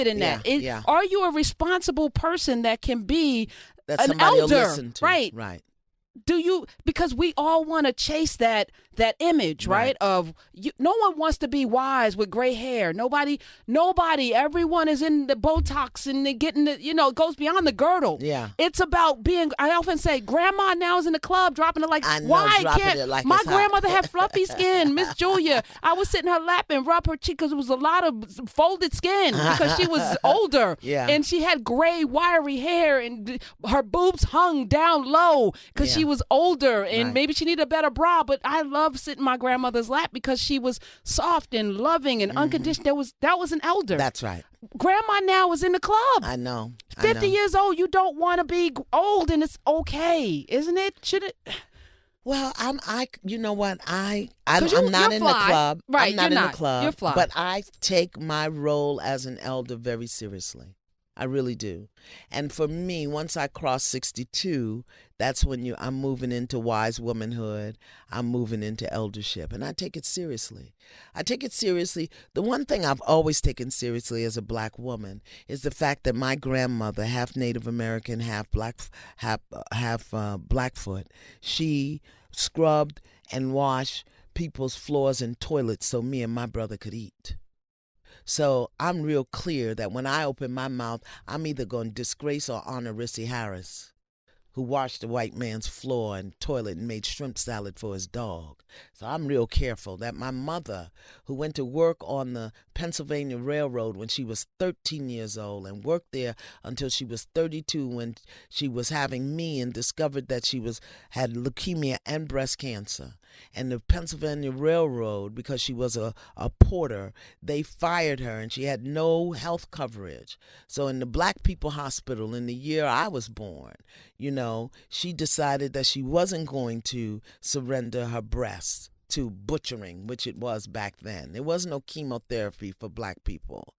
in that. Are you a responsible person that can be that an somebody elder? Will listen to. Right. Do you, because we all want to chase that image, right? Of you, no one wants to be wise with gray hair. Nobody, everyone is in the Botox and they're getting the, it goes beyond the girdle. Yeah. It's about being, I often say, grandma now is in the club dropping it like, I know, why dropping can't, it like my it's hot. grandmother had fluffy skin, Miss Julia. I would sit in her lap and rub her cheek because it was a lot of folded skin because she was older. Yeah. And she had gray, wiry hair and her boobs hung down low because she was older and maybe she needed a better bra. But I love sitting in my grandmother's lap because she was soft and loving and unconditioned. That was an elder. That's right. Grandma now is in the club. I know. 50 years old. You don't want to be old, and it's okay, isn't it? Should it? Well, you know what? I'm you're not in the club. Right, I'm not in the club. You're fly. But I take my role as an elder very seriously. I really do. And for me, once I cross 62, that's when I'm moving into wise womanhood. I'm moving into eldership. And I take it seriously. The one thing I've always taken seriously as a black woman is the fact that my grandmother, half Native American, half Blackfoot, she scrubbed and washed people's floors and toilets so me and my brother could eat. So I'm real clear that when I open my mouth, I'm either going to disgrace or honor Rissy Harris, who washed the white man's floor and toilet and made shrimp salad for his dog. So I'm real careful that my mother, who went to work on the Pennsylvania Railroad when she was 13 years old and worked there until she was 32 when she was having me and discovered that she had leukemia and breast cancer. And the Pennsylvania Railroad, because she was a porter, they fired her and she had no health coverage. So in the Black People Hospital in the year I was born, she decided that she wasn't going to surrender her breast to butchering, which it was back then. There was no chemotherapy for black people.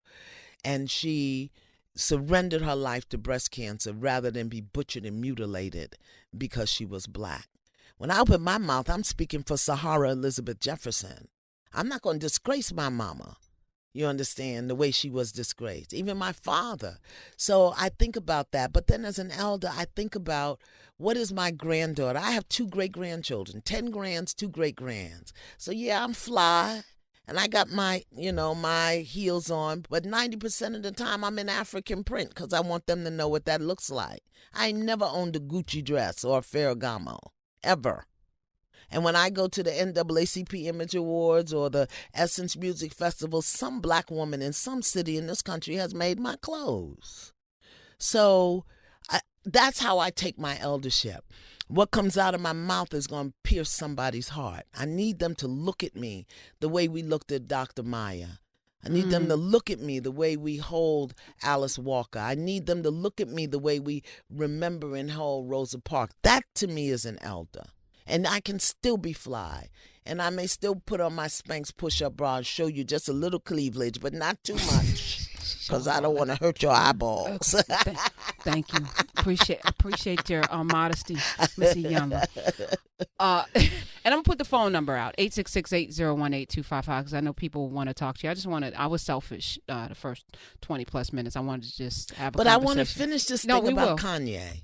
And she surrendered her life to breast cancer rather than be butchered and mutilated because she was black. When I open my mouth, I'm speaking for Sahara Elizabeth Jefferson. I'm not going to disgrace my mama. You understand, the way she was disgraced, even my father. So I think about that. But then as an elder, I think about what is my granddaughter. I have 2 great-grandchildren, 10 grands, 2 great-grands. So yeah, I'm fly and I got my, my heels on. But 90% of the time I'm in African print because I want them to know what that looks like. I ain't never owned a Gucci dress or a Ferragamo, ever. And when I go to the NAACP Image Awards or the Essence Music Festival, some black woman in some city in this country has made my clothes. So that's how I take my eldership. What comes out of my mouth is going to pierce somebody's heart. I need them to look at me the way we looked at Dr. Maya. I need them to look at me the way we hold Alice Walker. I need them to look at me the way we remember and hold Rosa Parks. That to me is an elder. And I can still be fly. And I may still put on my Spanx push-up bra and show you just a little cleavage, but not too much. Because I don't want to hurt your eyeballs. Thank you. Appreciate your modesty, Miss Iyanla. And I'm going to put the phone number out, 866-801-8255, because I know people want to talk to you. I was selfish the first 20-plus minutes. I wanted to just have a conversation. But I want to finish this thing about Kanye.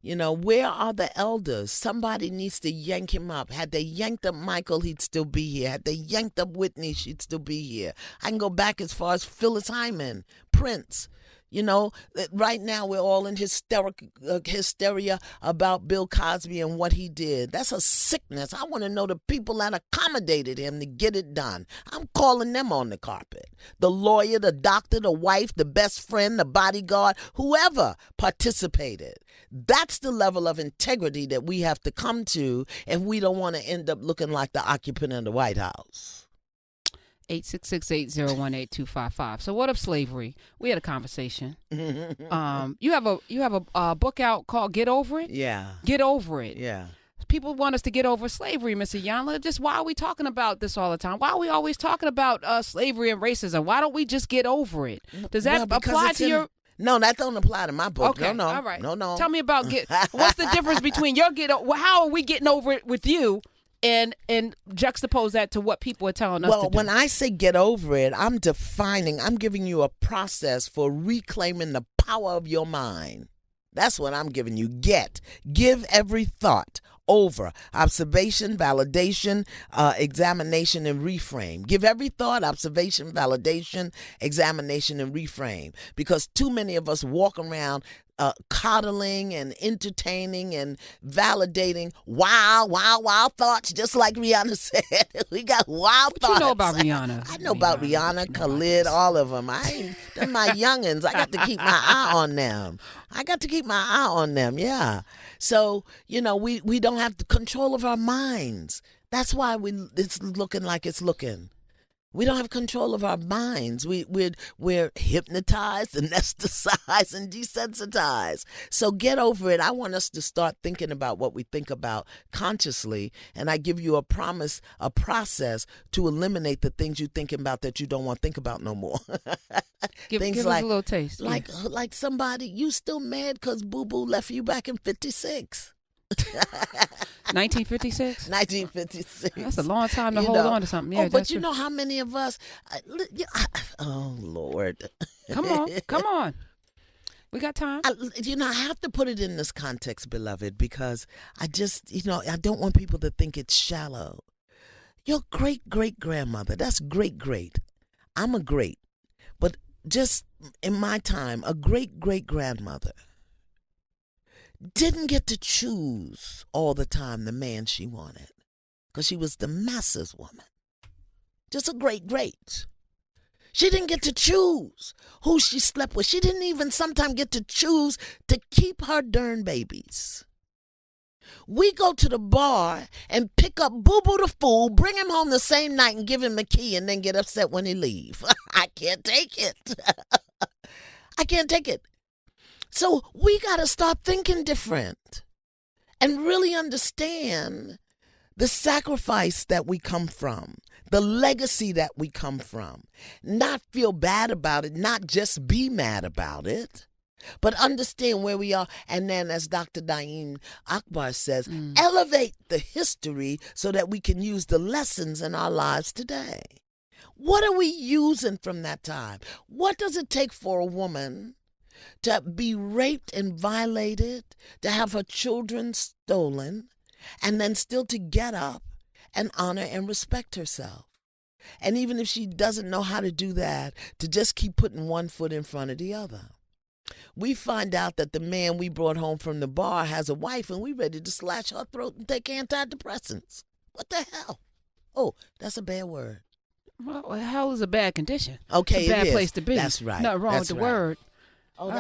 Where are the elders? Somebody needs to yank him up. Had they yanked up Michael, he'd still be here. Had they yanked up Whitney, she'd still be here. I can go back as far as Phyllis Hyman, Prince. Right now we're all in hysteria about Bill Cosby and what he did. That's a sickness. I want to know the people that accommodated him to get it done. I'm calling them on the carpet. The lawyer, the doctor, the wife, the best friend, the bodyguard, whoever participated. That's the level of integrity that we have to come to if we don't want to end up looking like the occupant of the White House. 866-801-8255. So what of slavery? We had a conversation. You have a book out called Get Over It? Yeah. Get Over It. Yeah. People want us to get over slavery, Miss Iyanla. Just why are we talking about this all the time? Why are we always talking about slavery and racism? Why don't we just get over it? Does that apply to your... No, that don't apply to my book. Okay, no. All right. No. Tell me about what's the difference between how are we getting over it with you and juxtapose that to what people are telling us to do. Well, when I say get over it, I'm giving you a process for reclaiming the power of your mind. That's what I'm giving you. Give every thought over. Observation, validation, examination, and reframe. Give every thought, observation, validation, examination, and reframe. Because too many of us walk around coddling and entertaining and validating wild thoughts, just like Rihanna said. We got wild What thoughts. you know about Rihanna? I know about Rihanna, Khalid, all of them. They're my youngins. I got to keep my eye on them. Yeah. So, we don't have the control of our minds. That's why it's looking like it's looking. We don't have control of our minds. We're hypnotized, anesthetized, and desensitized. So get over it. I want us to start thinking about what we think about consciously, and I give you a process to eliminate the things you're thinking about that you don't want to think about no more. Give us a little taste. Like somebody, you still mad because Boo Boo left you back in 56. 1956? 1956. That's a long time to hold on to something. Yeah, but you know how many of us... oh, Lord. Come on. We got time. I have to put it in this context, beloved, because I just, I don't want people to think it's shallow. Your great-great-grandmother, that's great-great. I'm a great. But just in my time, a great-great-grandmother didn't get to choose all the time the man she wanted because she was the masses woman. Just a great. She didn't get to choose who she slept with. She didn't even sometimes get to choose to keep her darn babies. We go to the bar and pick up Boo Boo the fool, bring him home the same night and give him a key and then get upset when he leave. I can't take it. I can't take it. So we got to start thinking different and really understand the sacrifice that we come from, the legacy that we come from. Not feel bad about it, not just be mad about it, but understand where we are. And then, as Dr. Daim Akbar says, elevate the history so that we can use the lessons in our lives today. What are we using from that time? What does it take for a woman to be raped and violated, to have her children stolen, and then still to get up and honor and respect herself? And even if she doesn't know how to do that, to just keep putting one foot in front of the other. We find out that the man we brought home from the bar has a wife, and we're ready to slash her throat and take antidepressants. What the hell? Oh, that's a bad word. Well, hell is a bad condition. Okay, it's a bad place to be. That's right. Nothing wrong with the word. Oh,